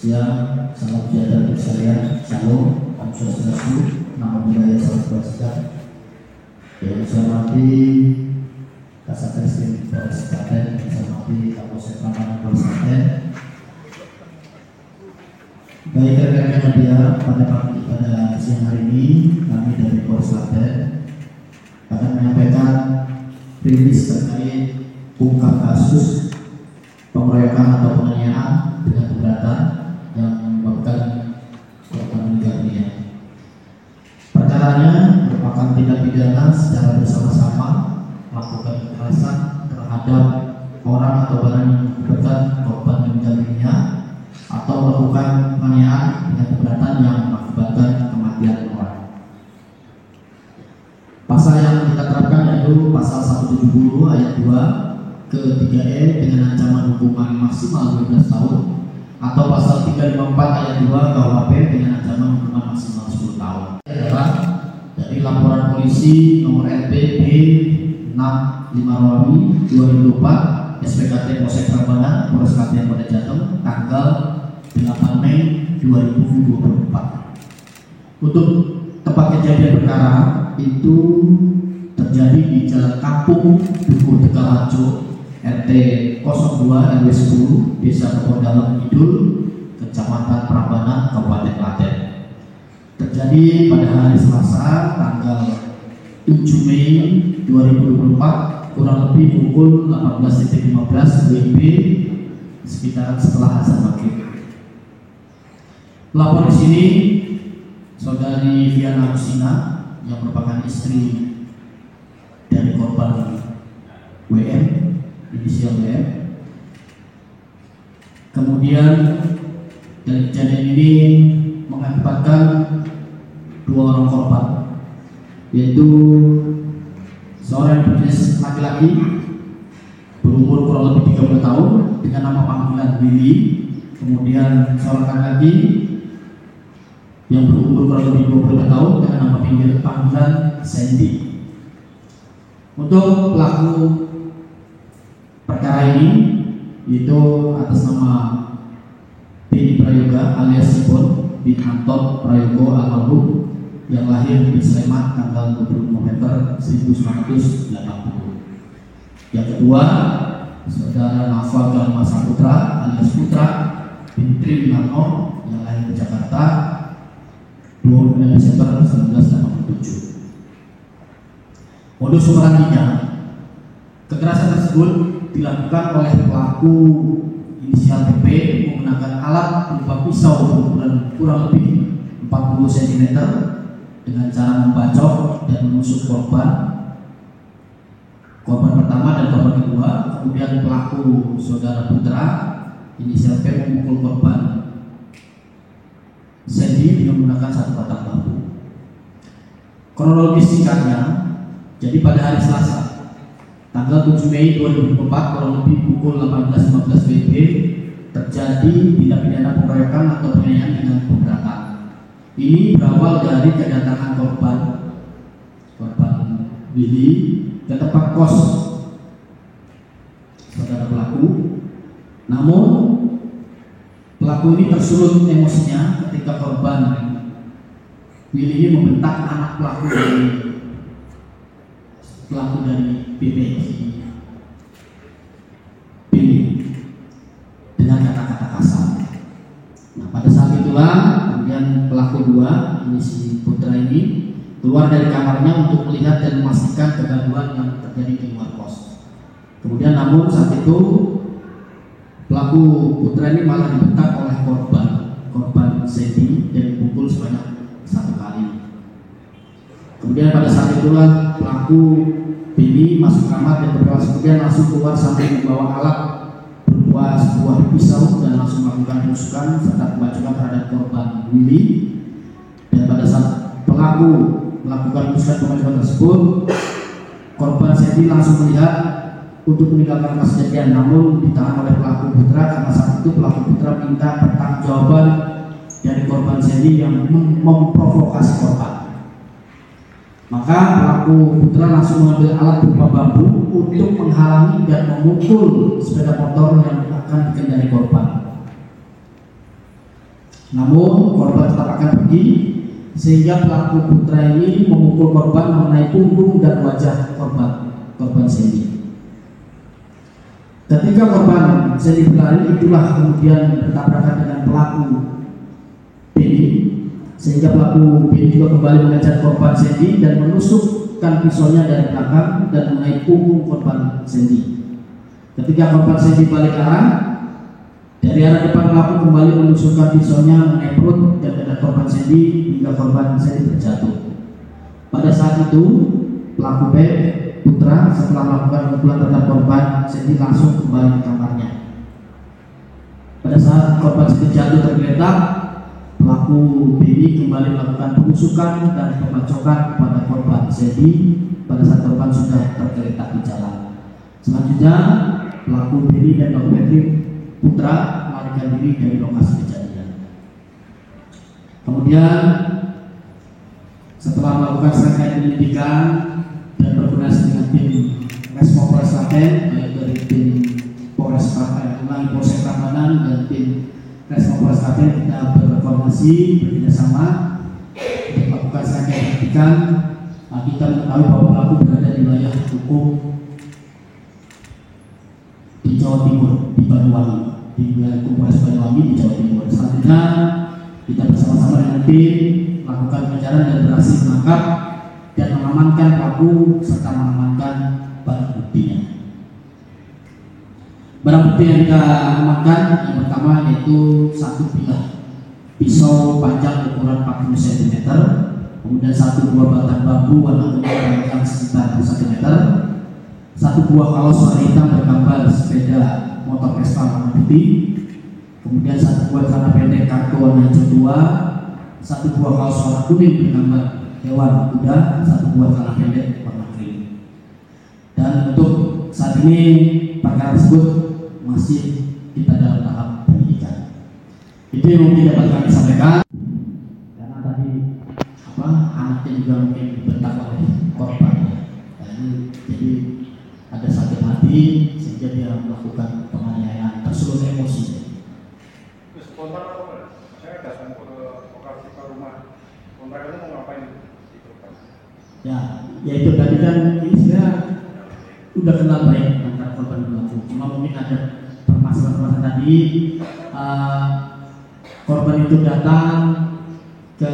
Siang, salam sejahtera untuk sekalian. Shalom, Om Swastiastu, Namo Buddhaya, Salam Kebajikan. Yang saya hormati Kasat Reskrim Polres Klaten, saya hormati Kapolsek Prambanan Polres Klaten. Baik rekan-rekan media, pada siang hari ini kami dari Polres Klaten akan menyampaikan rilis terkait ungkap kasus pengeroyokan atau penganiayaan dengan keberatan yang menyebabkan korban meninggal dunia. Perkaranya merupakan tindak pidana secara bersama-sama melakukan kekerasan terhadap orang atau barang yang mengakibatkan korban meninggal dunia atau melakukan penganiayaan dengan keberatan yang mengakibatkan kematian orang. Pasal yang kita terapkan yaitu pasal 170 ayat 2 ke 3E dengan ancaman hukuman maksimal 12 tahun atau pasal 354 ayat 2 KUHP dengan ancaman hukuman maksimal 10 tahun. Dari laporan polisi nomor LPB 65 Rawi 2004 SPKT Polsek Prambanan Polres Klaten Kota Jateng tanggal 8 Mei 2024. Untuk tempat kejadian perkara itu terjadi di Jalan Kampung Dukuh Tegal Harjo RT 02 RW 10 Desa Kepodalem Kidul Kecamatan Prambanan Kabupaten Klaten. Terjadi pada hari Selasa tanggal 7 Mei 2024 kurang lebih pukul 18.15 WIB sekitaran setelah azan maghrib. Lapor di sini Saudari Viana Rusina yang merupakan istri dari korban WM, inisial WM. Kemudian dari kejadian ini mengakibatkan dua orang korban, yaitu seorang berjenis laki-laki berumur kurang lebih 30 tahun dengan nama panggilan Willy, kemudian seorang laki-laki yang berumur kurang lebih 25 tahun dengan nama panggilan Sandy. Untuk pelaku perkara ini yaitu atas nama Beni Prayoga alias Sipon bin Anton Prayogo almarhum yang lahir di Sleman tanggal 20 November 1980. Yang kedua, saudara Nafa Galma Saputra alias Putra bin Tri Winarno yang lahir di Jakarta 29 Desember 1987. Modus operandinya, kekerasan tersebut dilakukan oleh pelaku inisial PP menggunakan alat berupa pisau berukuran kurang lebih 40 cm dengan cara membacok dan menusuk korban pertama dan korban kedua. Kemudian pelaku saudara Putra inisial P memukul korban Sandy dengan menggunakan satu batang bambu. Kronologis singkatnya, jadi pada hari Selasa tanggal 7 Mei 2024 kurang lebih pukul 18.15 WIB terjadi tindak pidana pengeroyokan atau penganiayaan dengan keberatan. Ini berawal dari kedatangan korban Willy ke tempat kos saudara pelaku. Namun pelaku ini tersulut emosinya ketika korban Willy ini membentak anak pelaku dari BPI dengan kata-kata kasar. Nah, pada saat itulah kemudian pelaku dua, ini si Putra ini keluar dari kamarnya untuk melihat dan memastikan kegaduhan yang terjadi di luar kos. Kemudian namun saat itu pelaku Putra ini malah dibentak oleh korban Sandy dan dipukul sebanyak 1 kali. Kemudian pada saat itulah pelaku Billy masuk kamar dan beberapa kemudian langsung keluar sambil membawa alat berupa sebuah pisau dan langsung melakukan penusukan serta pembacokan terhadap korban Willy. Dan pada saat pelaku melakukan penusukan pembacokan tersebut, korban Sandy langsung melihat untuk meninggalkan tempat kejadian, namun ditahan oleh pelaku Putra karena saat itu pelaku Putra minta pertanggungjawaban dari korban Sandy yang memprovokasi korban. Maka pelaku Putra langsung mengambil alat berupa bambu untuk menghalangi dan memukul sepeda motor yang akan dikendari korban. Namun korban tetap akan pergi, sehingga pelaku Putra ini memukul korban mengenai punggung dan wajah korban Sandy. Ketika korban Sandy berlari, itulah kemudian bertabrakan dengan pelaku Benny, sehingga pelaku Benny juga kembali mengejar korban Sandy dan menusukkan pisaunya dari belakang dan mengenai punggung korban Sandy. Ketika korban Sandy balik arah, dari arah depan pelaku kembali menusukkan pisaunya mengenai perut dan dada korban Sandy hingga korban Sandy terjatuh. Pada saat itu, pelaku Putra setelah melakukan pukulan terhadap korban Sandy langsung kembali ke kamarnya. Pada saat korban Sandy jatuh tergeletak, pelaku Benny kembali melakukan penusukan dan pembacokan kepada korban Sandy pada saat korban sudah tergeletak di jalan. Selanjutnya, pelaku Benny dan Putra melarikan diri dari lokasi kejadian. Kemudian setelah melakukan serangkaian penyelidikan dan berkoordinasi dengan tim Resmo Polres Klaten, baik dari tim Polres Tabanan dan tim Resmo Polres Klaten, kita berkoordinasi bekerjasama untuk melakukan serangkaian penyelidikan. Kita mengetahui bahwa pelaku berada di wilayah hukum di Jawa Timur, di Banyuwangi, di wilayah Polres Banyuwangi di Jawa Timur. Selanjutnya kita bersama-sama dengan tim melakukan pengejaran dan berhasil menangkap dan mengamankan pelaku serta mengamankan barang buktinya. Barang bukti yang kita amankan yang pertama yaitu satu bilah pisau panjang ukuran 40 cm, kemudian satu buah batang bambu warna kuning panjang sekitar 1 cm, satu buah kaos warna hitam bergambar sepeda motor Vespa warna putih, kemudian satu buah celana pendek kargo warna hijau 2, satu buah kaos warna kuning bergambar hewan kuda, satu buah celana pendek warna krim. Dan untuk saat ini perkara tersebut masih kita dalam tahap penyidikan. Itu yang mungkin dapat kami sampaikan. Karena tadi anaknya juga mungkin dibentak oleh korban. Jadi ada sakit hati sehingga dia melakukan penganiayaan tersulut emosi. Spontan apa? Saya datang ke lokasi ke rumah. Mereka itu mau ngapain? Ya itu tadi kan ini sebenarnya udah kenal baik antara korban dan pelaku. Cuma mungkin ada permasalahan tadi. Korban itu datang ke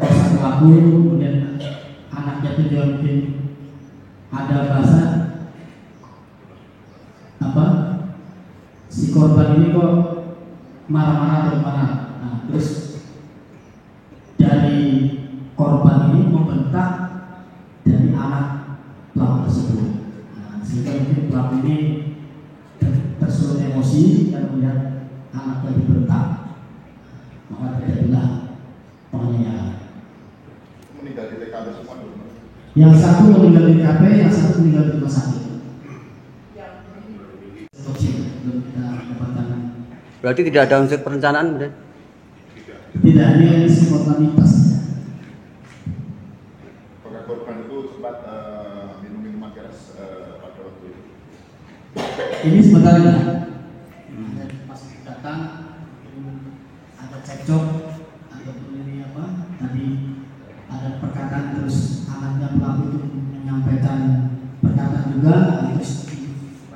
kosan pelaku, kemudian anaknya itu juga mungkin ada bahasa si korban ini kok marah-marah atau gimana. Nah, terus dari korban ini membentak dari anak pelaku tersebut. Nah, sehingga mungkin pelaku ini tersulut emosi dan melihat anaknya dibentak, maka terjadilah penganiayaan. Meninggal di TKP semua dulu. Yang satu meninggal di TKP, yang satu meninggal di rumah sakit. Berarti tidak ada unsur perencanaan, benar? Tidak, ini spontanitas. Korban itu sempat minum minuman keras pada waktu itu. Ini sebenarnya pas datang ada cekcok ataupun ini tadi ada perkataan, terus anaknya pelaku itu menyampaikan perkataan juga, terus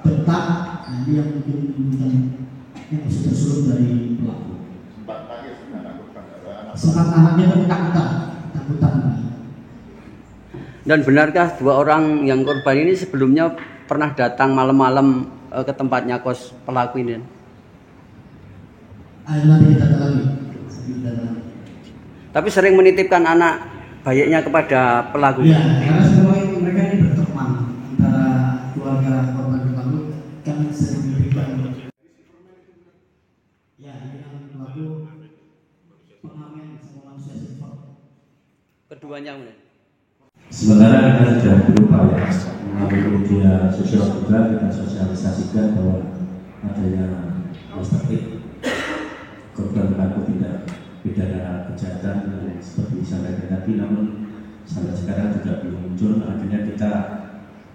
bentak. Nah, dia yang mungkin yang bisa tersulut dari pelaku. Sempat nangis anak korban. Sempat anaknya itu ketakutan. Dan benarkah dua orang yang korban ini sebelumnya pernah datang malam-malam ke tempatnya kos pelaku ini? Ayo nanti kita dalami. Tapi sering menitipkan anak bayinya kepada pelaku. Ya, karena semua mereka ini berteman antara keluarga korban dan pelaku kan sering menitipkan. Ya, ini yang pelaku pengamen semua manusia sifat. Keduanya benar. Sementara kita sudah berupaya melalui media sosial juga kita sosialisasikan bahwa adanya perspektif korban pelaku tidak pidana kejahatan yang seperti disampaikan tadi, namun sampai sekarang juga belum muncul. Akhirnya kita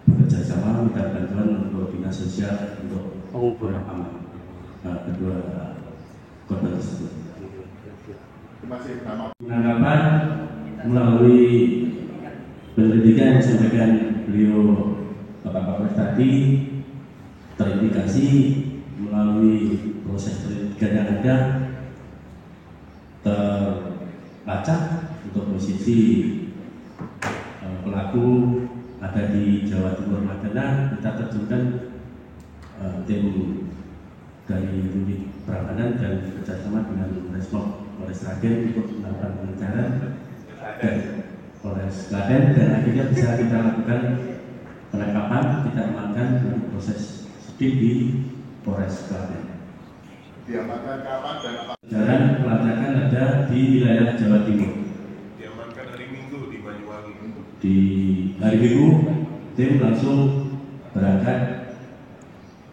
bekerja sama minta bantuan untuk dinas sosial untuk mengamankan kedua korban tersebut. masih nama Penangkapan melalui penyelidikan yang disampaikan beliau Bapak Kapolres tadi terindikasi melalui proses penyelidikan yang ada terlacak untuk posisi pelaku ada di Jawa Timur Madana. Kita terjunkan tim dari unit peramanan dan kerjasama dengan Resmob Polres Sragen untuk melakukan pengejaran dan Polres Klaten, dan akhirnya bisa kita lakukan penangkapan, kita amankan untuk proses sidik di Polres Klaten. diamankan kapan dan apa? Jalan pelacakan ada di wilayah Jawa Timur. Diamankan hari Minggu di Banyuwangi. Di hari Minggu tim langsung berangkat,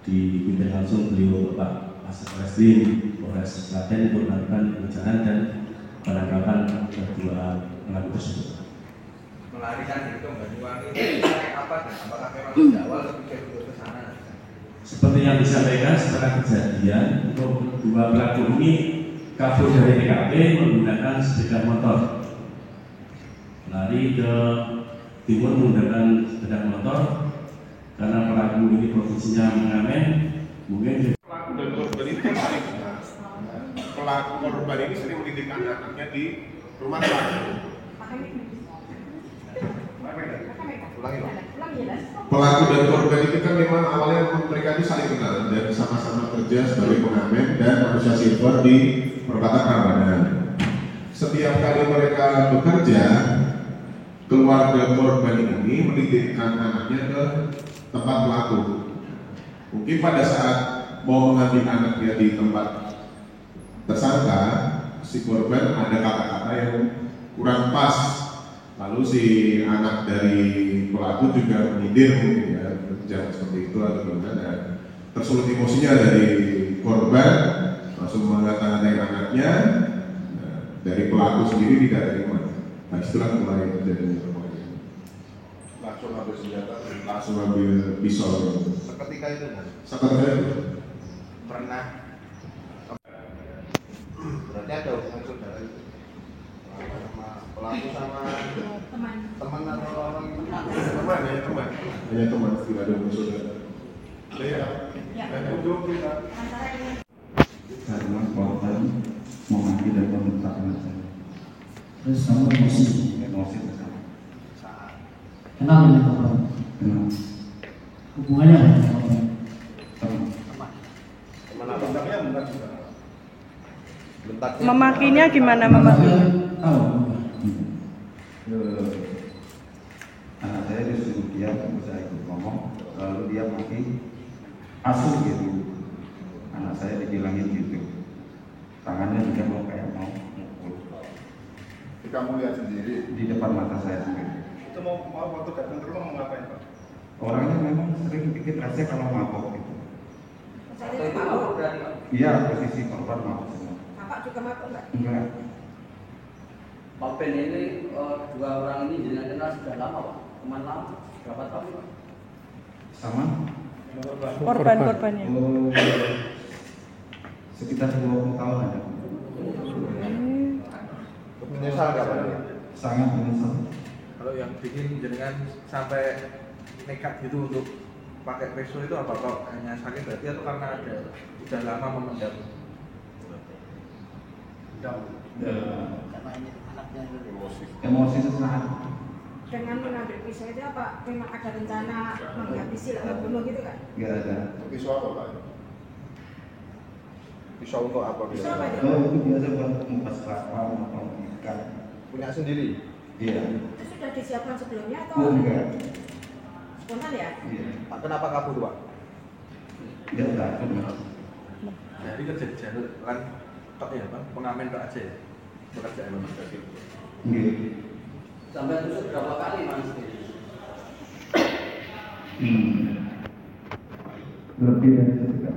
dipimpin langsung beliau Bapak Kasat Reskrim Polres Klaten untuk melakukan pengejaran dan penangkapan kedua pelaku tersebut. Melarikan diri ke Banyuwangi naik apa dan apakah memang sejak awal terpikir untuk ke sana? Seperti yang disampaikan setelah kejadian, untuk dua pelaku ini kabur dari TKP menggunakan sepeda motor, lari ke timur menggunakan sepeda motor. Karena pelaku ini posisinya mengamen, mungkin Pelaku dan korban ini kan saling kenal. Pelaku korban ini sering mendidik anaknya di rumah pelaku. Pelaku dan korban itu kan memang awalnya mereka itu saling kenal dan sama-sama kerja sebagai pengamen dan manusia silver di perempatan Prambanan. Setiap kali mereka bekerja, keluarga korban ini menitipkan anaknya ke tempat pelaku. Mungkin pada saat mau mengambil anaknya di tempat tersangka, si korban ada kata-kata yang kurang pas. Lalu si anak dari pelaku juga menyindir mungkin ya, jangan seperti itu atau gimana. Tersulut emosinya dari korban, langsung mengata-ngatai anaknya. Nah, dari pelaku sendiri tidak terima. Nah, itulah mulai terjadi perkelahian. Langsung ambil senjata, langsung ambil pisau. Seketika itu kan Seketika itu. pernah berarti ada hubungan saudara itu sama pelaku sama teman atau orang itu? Teman ya teman. Hanya teman, tidak ada musuh saudara. Karena korban memaki dan membentak anak saya. Terus kamu emosi, Emosi bersama. kenal dengan korban, Kenal. hubungannya apa dengan korban? Teman. Bentaknya bentak juga. Bentaknya Memakinya gimana memakinya? Tahu. Anak saya disuruh dia, saya ikut ngomong, lalu dia maki, asuh gitu. Anak saya dibilangin gitu. Tangannya juga mau kayak mau mukul Kamu lihat sendiri. di depan mata saya sendiri. Itu mau waktu datang ke rumah mau ngapain Pak? Orangnya memang sering bikin rese kalau mabok gitu. atau itu mabuk berarti Pak? Iya, posisi korban mabok semua. Bapak juga mabuk enggak? Enggak. Pak Ben ini dua orang ini jenengan kenal sudah lama Pak, teman lama, berapa tahun Pak? Sama? Korban-korbannya. Oh, sekitar 20 tahun ada. Menyesal nggak Pak? Sangat menyesal. Kalau yang bikin jenengan sampai nekat gitu untuk pakai pisau itu apa? Kalau hanya sakit berarti atau karena ada udah lama memendam? Emosi sesaat. Dengan mengambil pisau itu apa? Memang ada rencana menghabisi atau membunuh gitu kan? Enggak ada. Pisau apa Pak? Pisau untuk apa? Pisau apa itu? Oh, itu biasa buat mengupas kelapa, motong ikan. Punya sendiri? Iya. Itu sudah disiapkan sebelumnya atau Oh, enggak. spontan ya? Iya. Pak, kenapa kabur Pak? Enggak takut. Dari kejadian kan tok ya Pak, pengamen tok aja ya? Pekerjaan administrasi. Enggak. Sampai tusuk berapa kali Mas? Lebih dari 1 kali.